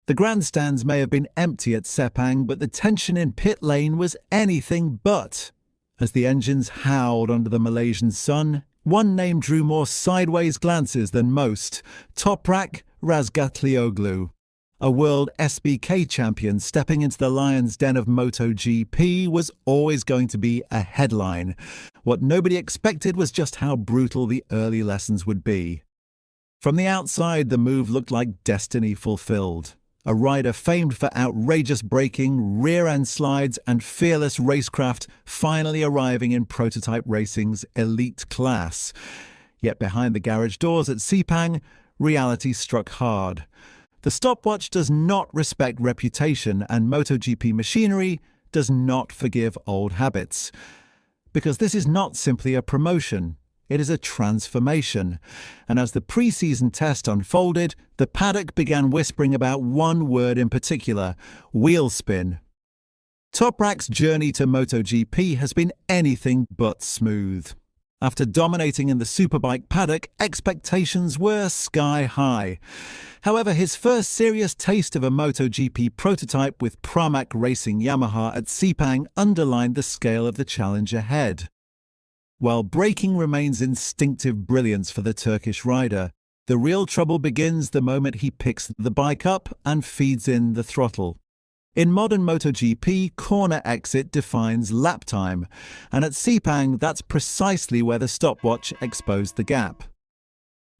The grandstands may have been empty at Sepang, but the tension in pit lane was anything but. As the engines howled under the Malaysian sun, one name drew more sideways glances than most: Toprak Razgatlıoğlu. A WorldSBK champion stepping into the lion's den of MotoGP was always going to be a headline. What nobody expected was just how brutal the early lessons would be. From the outside, the move looked like destiny fulfilled. A rider famed for outrageous braking, rear-end slides, and fearless racecraft finally arriving in prototype racing's elite class. Yet behind the garage doors at Sepang, reality struck hard. The stopwatch does not respect reputation, and MotoGP machinery does not forgive old habits. Because this is not simply a promotion. It is a transformation, and as the pre-season test unfolded, the paddock began whispering about one word in particular: wheelspin. Toprak's journey to MotoGP has been anything but smooth. After dominating in the superbike paddock, expectations were sky high. However, his first serious taste of a MotoGP prototype with Pramac Racing Yamaha at Sepang underlined the scale of the challenge ahead. While braking remains instinctive brilliance for the Turkish rider, the real trouble begins the moment he picks the bike up and feeds in the throttle. In modern MotoGP, corner exit defines lap time, and at Sepang that's precisely where the stopwatch exposed the gap.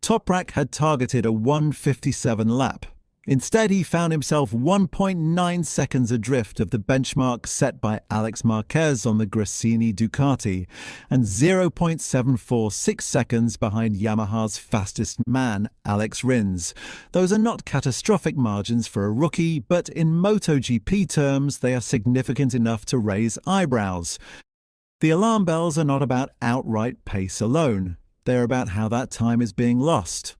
Toprak had targeted a 1:57 lap. Instead, he found himself 1.9 seconds adrift of the benchmark set by Alex Marquez on the Gresini Ducati, and 0.746 seconds behind Yamaha's fastest man, Alex Rins. Those are not catastrophic margins for a rookie, but in MotoGP terms, they are significant enough to raise eyebrows. The alarm bells are not about outright pace alone. They're about how that time is being lost.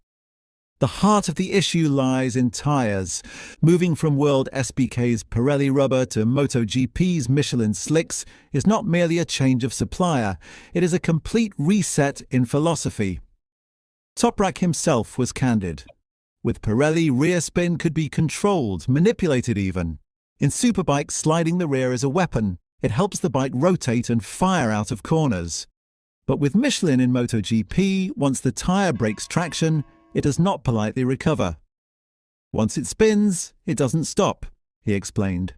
The heart of the issue lies in tyres. Moving from WorldSBK's Pirelli rubber to MotoGP's Michelin slicks is not merely a change of supplier, it is a complete reset in philosophy. Toprak himself was candid. With Pirelli, rear spin could be controlled, manipulated even. In superbikes, sliding the rear is a weapon. It helps the bike rotate and fire out of corners. But with Michelin in MotoGP, once the tyre breaks traction, it does not politely recover. Once it spins, it doesn't stop, he explained.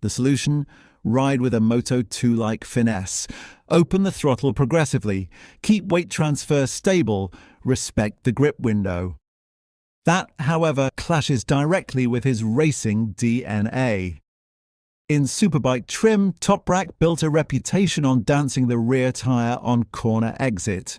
The solution? Ride with a Moto 2-like finesse. Open the throttle progressively. Keep weight transfer stable. Respect the grip window. That, however, clashes directly with his racing DNA. In superbike trim, Toprak built a reputation on dancing the rear tyre on corner exit.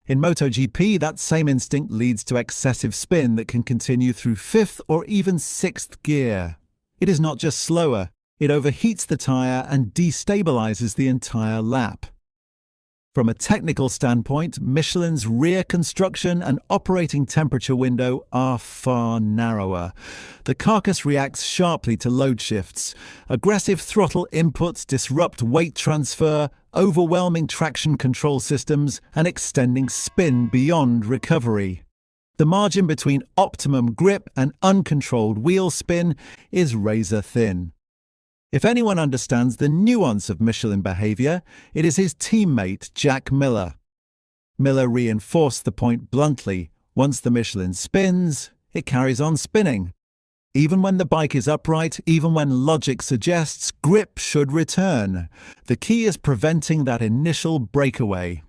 In MotoGP, that same instinct leads to excessive spin that can continue through fifth or even sixth gear. It is not just slower, it overheats the tyre and destabilizes the entire lap. From a technical standpoint, Michelin's rear construction and operating temperature window are far narrower. The carcass reacts sharply to load shifts. Aggressive throttle inputs disrupt weight transfer, overwhelming traction control systems, and extending spin beyond recovery. The margin between optimum grip and uncontrolled wheel spin is razor thin. If anyone understands the nuance of Michelin behavior, it is his teammate Jack Miller. Miller reinforced the point bluntly: once the Michelin spins, it carries on spinning. Even when the bike is upright, even when logic suggests grip should return, the key is preventing that initial breakaway.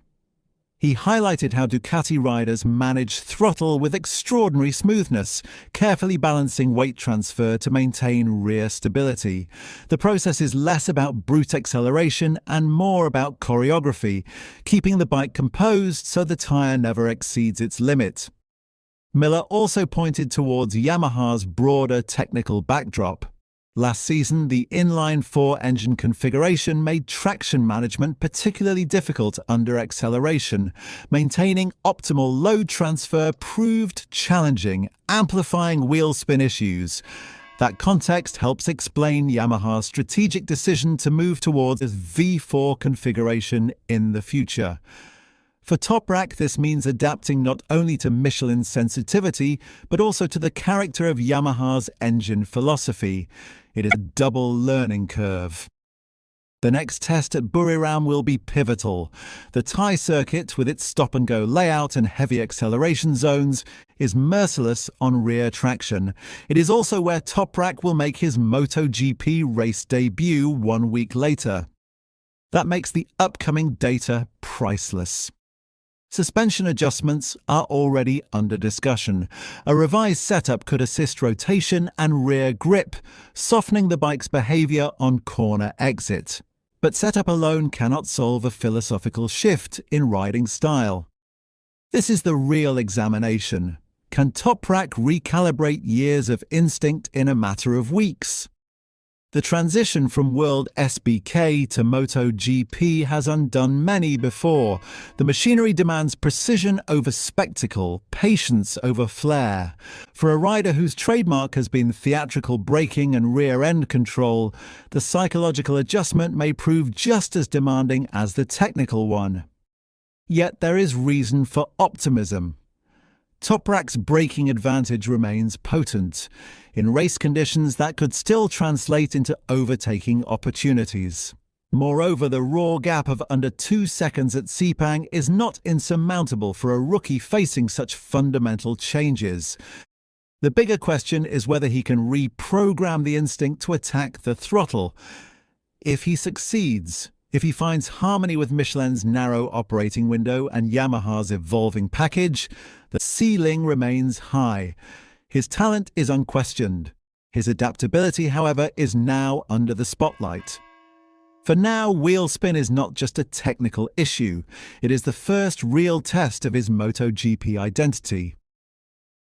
He highlighted how Ducati riders manage throttle with extraordinary smoothness, carefully balancing weight transfer to maintain rear stability. The process is less about brute acceleration and more about choreography, keeping the bike composed so the tyre never exceeds its limit. Miller also pointed towards Yamaha's broader technical backdrop. Last season, the inline-4 engine configuration made traction management particularly difficult under acceleration. Maintaining optimal load transfer proved challenging, amplifying wheel spin issues. That context helps explain Yamaha's strategic decision to move towards a V4 configuration in the future. For Toprak, this means adapting not only to Michelin's sensitivity, but also to the character of Yamaha's engine philosophy. It is a double learning curve. The next test at Buriram will be pivotal. The Thai circuit, with its stop-and-go layout and heavy acceleration zones, is merciless on rear traction. It is also where Toprak will make his Moto GP race debut 1 week later. That makes the upcoming data priceless. Suspension adjustments are already under discussion. A revised setup could assist rotation and rear grip, softening the bike's behavior on corner exit. But setup alone cannot solve a philosophical shift in riding style. This is the real examination. Can Toprak recalibrate years of instinct in a matter of weeks? The transition from WorldSBK to Moto GP has undone many before. The machinery demands precision over spectacle, patience over flair. For a rider whose trademark has been theatrical braking and rear-end control, the psychological adjustment may prove just as demanding as the technical one. Yet there is reason for optimism. Toprak's braking advantage remains potent. In race conditions, that could still translate into overtaking opportunities. Moreover, the raw gap of under 2 seconds at Sepang is not insurmountable for a rookie facing such fundamental changes. The bigger question is whether he can reprogram the instinct to attack the throttle. If he succeeds, if he finds harmony with Michelin's narrow operating window and Yamaha's evolving package, the ceiling remains high. His talent is unquestioned. His adaptability, however, is now under the spotlight. For now, wheelspin is not just a technical issue. It is the first real test of his MotoGP identity.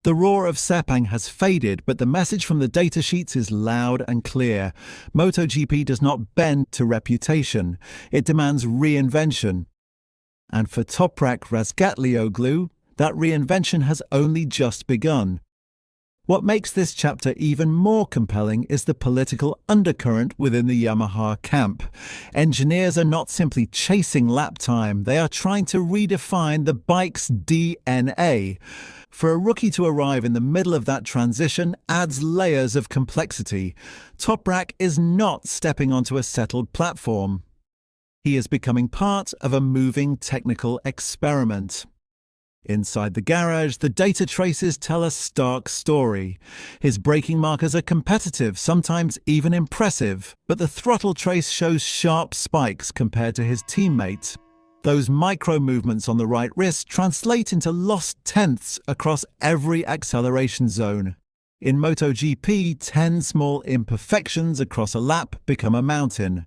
The roar of Sepang has faded, but the message from the datasheets is loud and clear. MotoGP does not bend to reputation. It demands reinvention. And for Toprak Razgatlıoğlu, that reinvention has only just begun. What makes this chapter even more compelling is the political undercurrent within the Yamaha camp. Engineers are not simply chasing lap time, they are trying to redefine the bike's DNA. For a rookie to arrive in the middle of that transition adds layers of complexity. Toprak is not stepping onto a settled platform. He is becoming part of a moving technical experiment. Inside the garage, the data traces tell a stark story. His braking markers are competitive, sometimes even impressive, but the throttle trace shows sharp spikes compared to his teammates. Those micro movements on the right wrist translate into lost tenths across every acceleration zone. In MotoGP, 10 small imperfections across a lap become a mountain.